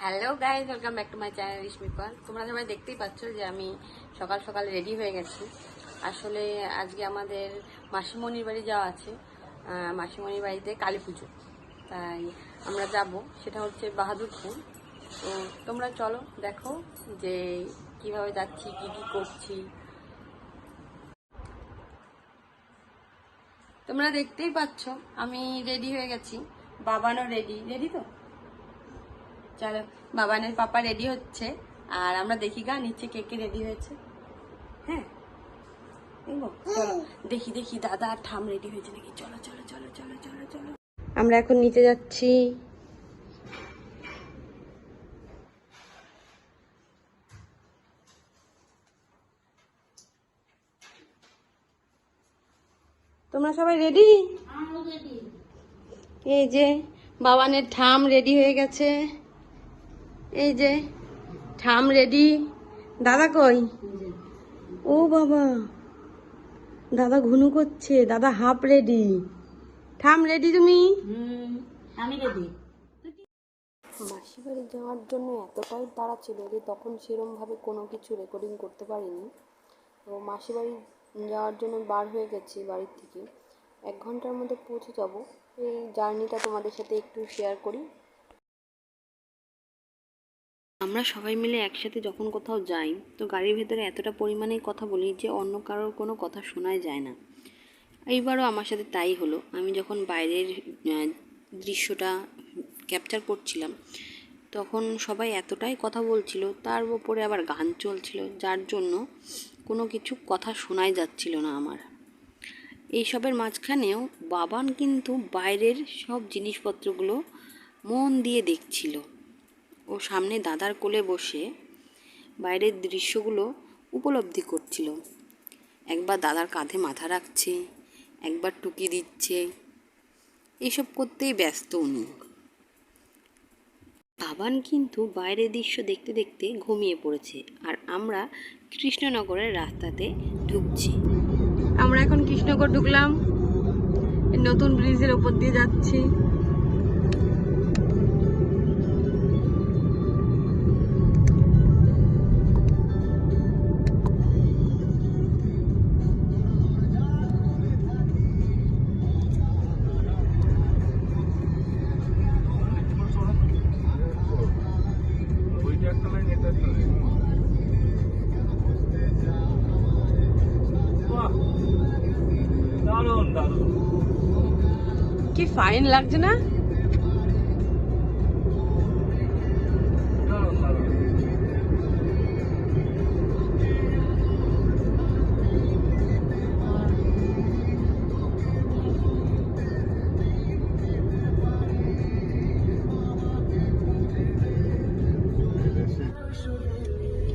Hello guys, welcome back to my channel Rishmika. তোমরা সবাই দেখতেই পাচ্ছ যে আমি সকাল সকাল রেডি হয়ে গেছি। আসলে আজকে আমাদের মাসিমণির বাড়ি যাওয়া আছে। মাসিমণির বাড়িতে কালীপুজো, তাই আমরা যাব। সেটা হচ্ছে বাহাদুরপুর। তো তোমরা চলো দেখো যে কিভাবে যাচ্ছি, কি কি করছি। তোমরা দেখতেই পাচ্ছ আমি রেডি হয়ে গেছি, বাবানও রেডি তো। চলো, বাবানের পাপা রেডি হচ্ছে আর আমরা দেখি গা নিচে কে কে রেডি হয়েছে। হ্যাঁ দেখবো, চলো দেখি দেখি দাদা আর ঠাম রেডি হয়েছে নাকি। চলো চলো চলো চলো চলো চলো, আমরা এখন নিচে যাচ্ছি। তোমরা সবাই রেডি? এই যে বাবানের ঠাম রেডি হয়ে গেছে, এই যে ঠাম রেডি। দাদা কই? ও বাবা, দাদা ঘুনু করছে। দাদা হাফ রেডি। ঠাম রেডি? তুমি? আমি রেডি। মাসি বাড়ি যাওয়ার জন্য এতটাই তাড়া ছিল যে তখন সেরমভাবে কোনো কিছু রেকর্ডিং করতে পারিনি। তো মাসি বাড়ি যাওয়ার জন্য বার হয়ে গেছি বাড়ির থেকে। 1 ঘন্টার মধ্যে পৌঁছে যাব। এই জার্নিটা তোমাদের সাথে একটু শেয়ার করি। আমরা সবাই মিলে একসাথে যখন কোথাও যাই তো গাড়ির ভেতরে এতটা পরিমাণে কথা বলি যে অন্য কারোর কোনো কথা শোনাই যায় না। এইবারও আমার সাথে তাই হলো। আমি যখন বাইরের দৃশ্যটা ক্যাপচার করছিলাম তখন সবাই এতটাই কথা বলছিল, তার উপরে আবার গান চলছিল, যার জন্য কোনো কিছু কথা শোনাই যাচ্ছিল না আমার। এইসবের মাঝখানেও বাবান কিন্তু বাইরের সব জিনিসপত্রগুলো মন দিয়ে দেখছিল। ও সামনে দাদার কোলে বসে বাইরের দৃশ্যগুলো উপলব্ধি করছিল। একবার দাদার কাঁধে মাথা রাখছে, একবার টুকি দিচ্ছে, এসব করতেই ব্যস্ত উনি। বাবান কিন্তু বাইরের দৃশ্য দেখতে দেখতে ঘুমিয়ে পড়েছে আর আমরা কৃষ্ণনগরের রাস্তাতে ঢুকছি। আমরা এখন কৃষ্ণনগর ঢুকলাম, নতুন ব্রিজের ওপর দিয়ে যাচ্ছি। কি ফাইন লাগছে না?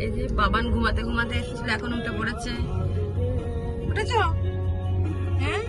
এই যে বাবান ঘুমাতে ঘুমাতে এসেছিল, এখন উঠে পড়েছে। উঠেছ? হ্যাঁ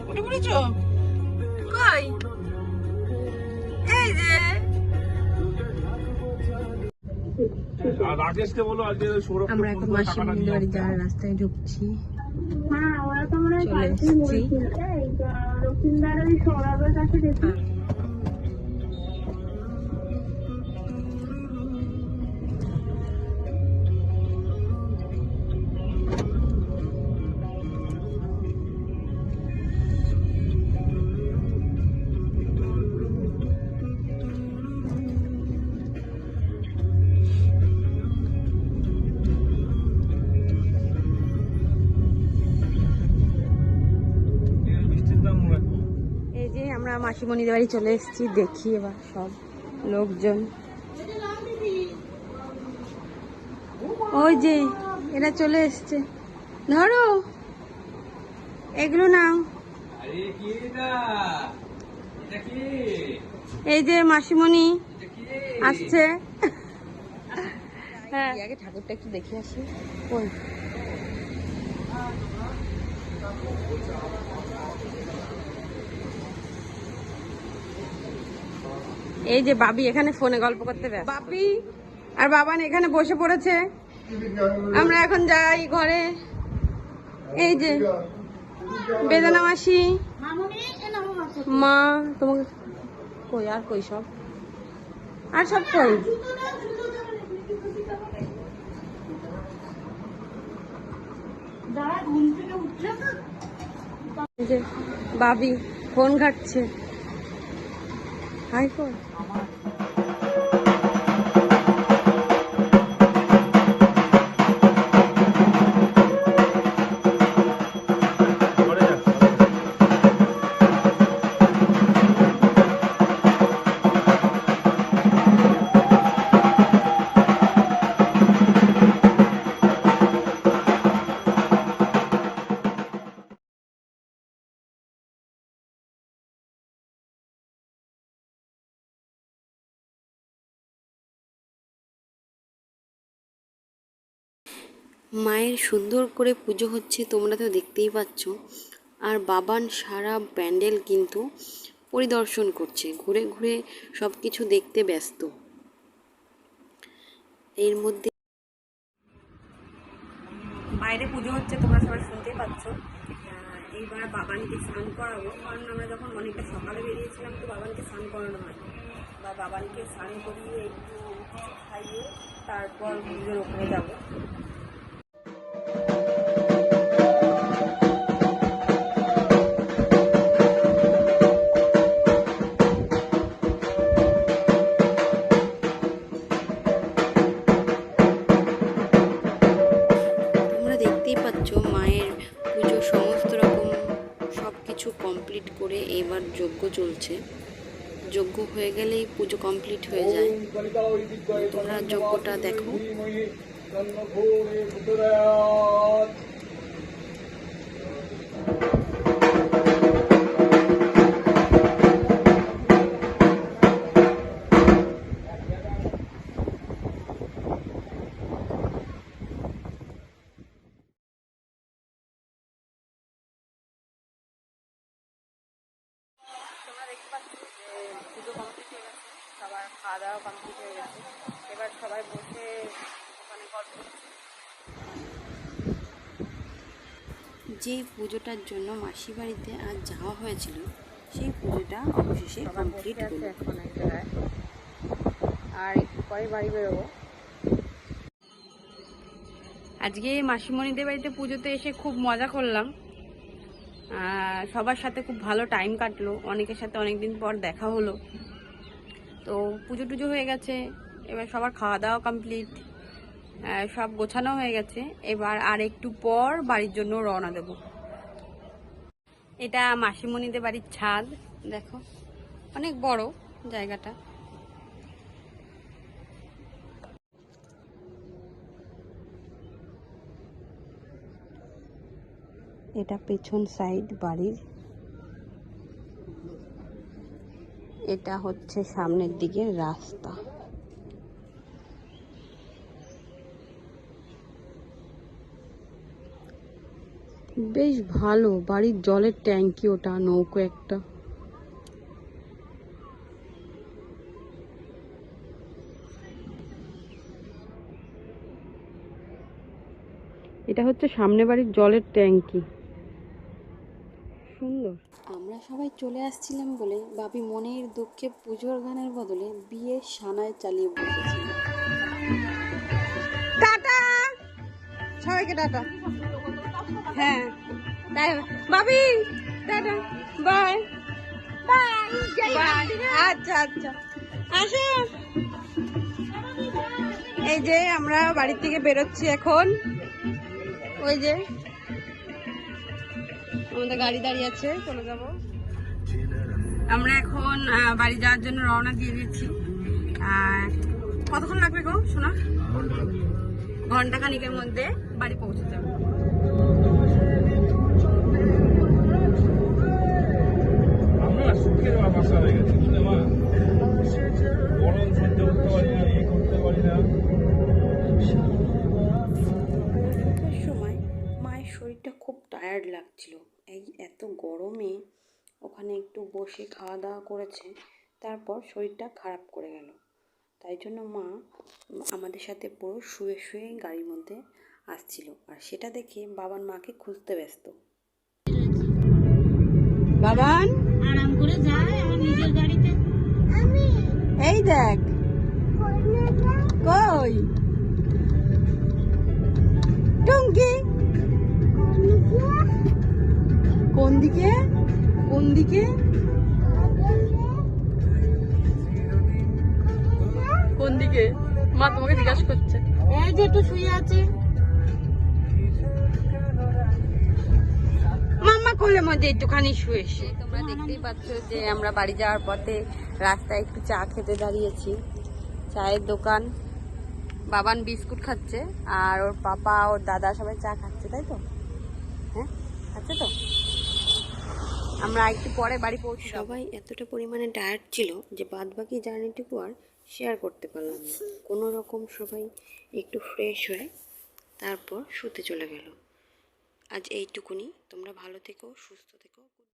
উঠে পড়েছ? কই? এই যে আমরা এখন মাসিমণির বাড়ি যাওয়ার রাস্তায় ঢুকছি। চলে এসেছি। এই যে আমরা মাসিমণির বাড়ি চলে এসেছি। দেখি এবার সব লোকজন। ওই যে এরা চলে এসছে, ধরো এগুলো নাও। এই যে মাসিমণি আসছে। হ্যাঁ, আগে ঠাকুরটা একটু দেখে আসি। ওই এই যে বাবি এখানে ফোনে গল্প করতে ব্যস্ত। বাবি আর বাবান এখানে বসে পড়েছে। আমরা এখন যাই ঘরে। এই যে বেদানা মাসি, মা, তোমাকে কই আর কই সব আর সব কই? যে বাবি ফোন ঘাটছে। Hi phone. মায়ের সুন্দর করে পুজো হচ্ছে, তোমরা তো দেখতেই পাচ্ছ। আর বাবান সারা প্যান্ডেল কিন্তু পরিদর্শন করছে, ঘুরে ঘুরে সব কিছু দেখতে ব্যস্ত। এর মধ্যে বাইরে পুজো হচ্ছে, তোমরা সবাই শুনতেই পাচ্ছ। এইবার বাবানকে স্নান করাবো, কারণ আমরা যখন অনেকটা সকালে বেরিয়েছিলাম তো বাবানকে স্নান করানো হয়, বা বাবানকে স্নান করিয়ে একটু খাইয়ে তারপর পুজোর ওখানে যাবো। দেখতেই পাচ্ছ মায়ের পুজো সমস্ত রকম সব কিছু কমপ্লিট করে এবার যজ্ঞ চলছে। যজ্ঞ হয়ে গেলেই পুজো কমপ্লিট হয়ে যায়। তোমরা যজ্ঞটা দেখো। পুজো কমপ্লিট হয়ে গেছে, সবার খাওয়া দাওয়া কমপ্লিট হয়ে গেছে। এবার সবাই বসে ওখানে গল্প করছে। যে পুজোটার জন্য মাসি বাড়িতে আজ যাওয়া হয়েছিল সেই পুজোটা অবশেষে কমপ্লিট হলো। এখন এক জায়গায় আর একটু পরে বাড়ি বেরোবো। আজকে মাসিমণিদের বাড়িতে পুজোতে এসে খুব মজা করলাম, সবার সাথে খুব ভালো টাইম কাটলো, অনেকের সাথে অনেকদিন পর দেখা হলো। তো পুজো টুজো হয়ে গেছে, এবার সবার খাওয়া দাওয়া কমপ্লিট, সব গোছানো হয়ে গেছে। এবার আর একটু পর বাড়ির জন্য রওনা দেব। এটা মাসিমণিদের বাড়ির ছাদ, দেখো অনেক বড় জায়গাটা। এটা পেছন সাইড বাড়ির, এটা হচ্ছে সামনের দিকের রাস্তা। বেশ ভালো বাড়ির জলের ট্যাঙ্কি, ওটা নৌকো একটা। এটা হচ্ছে সামনে বাড়ির জলের ট্যাঙ্কি, সুন্দর। আমরা সবাই চলে আসছিলাম বলে বাপি মনের দুঃখে পুজোর গানের বদলে বিয়ের সানায় চালিয়ে বসেছিল। টাটা সবাইকে, টাটা। হ্যাঁ বাবি টাটা, বাই বাই। আচ্ছা আচ্ছা আসে। এই যে আমরা বাড়ি থেকে বেরোচ্ছি এখন, ওই যে আমাদের গাড়ি দাঁড়িয়ে আছে, চলে যাব। আমরা এখন বাড়ি যাওয়ার জন্য রওনা দিয়ে দিচ্ছি। কতক্ষণ লাগবে গো শোনা? ঘন্টা খানিকের মধ্যে বাড়ি পৌঁছে যাবো। সময় মায়ের শরীরটা খুব টায়ার্ড লাগছিল, এই এত গরমে ওখানে একটু বসে খাওয়া দাওয়া করেছে, তারপর শরীরটা খারাপ করে গেল। তাই জন্য মা আমাদের সাথে পুরো শুয়ে শুয়ে গাড়ির মধ্যে আসছিল, আর সেটা দেখে বাবান মাকে খুঁজতে ব্যস্ত। বাবান আরাম করে যায় আমার নিজের গাড়িতে। এই দেখ কই? টুঙ্কি কোন দিকে? কোন দিকে? কোন দিকে? মা তোমাকে জিজ্ঞাসা করছে। এই যে একটু শুয়ে আছে। মাম্মা কোলের মধ্যে একটুখানি শুয়েছে। তোমরা দেখতেই পাচ্ছ যে আমরা বাড়ি যাওয়ার পথে রাস্তায় একটু চা খেতে দাঁড়িয়েছি। চায়ের দোকান। বাবান বিস্কুট খাচ্ছে আর ওর পাপা ওর দাদা সবাই চা খাচ্ছে, তাই তো? হ্যাঁ, খাচ্ছে তো। আমরা একটু পরে বাড়ি পৌঁছে সবাই এতটা পরিমাণে টায়ার্ড ছিল যে বাদ বাকি জার্নিটুকু আর শেয়ার করতে পারলাম না। কোনো রকম সবাই একটু ফ্রেশ হয়ে তারপর শুতে চলে গেল। আজ এইটুকুনি। তোমরা ভালো থেকো, সুস্থ থেকো।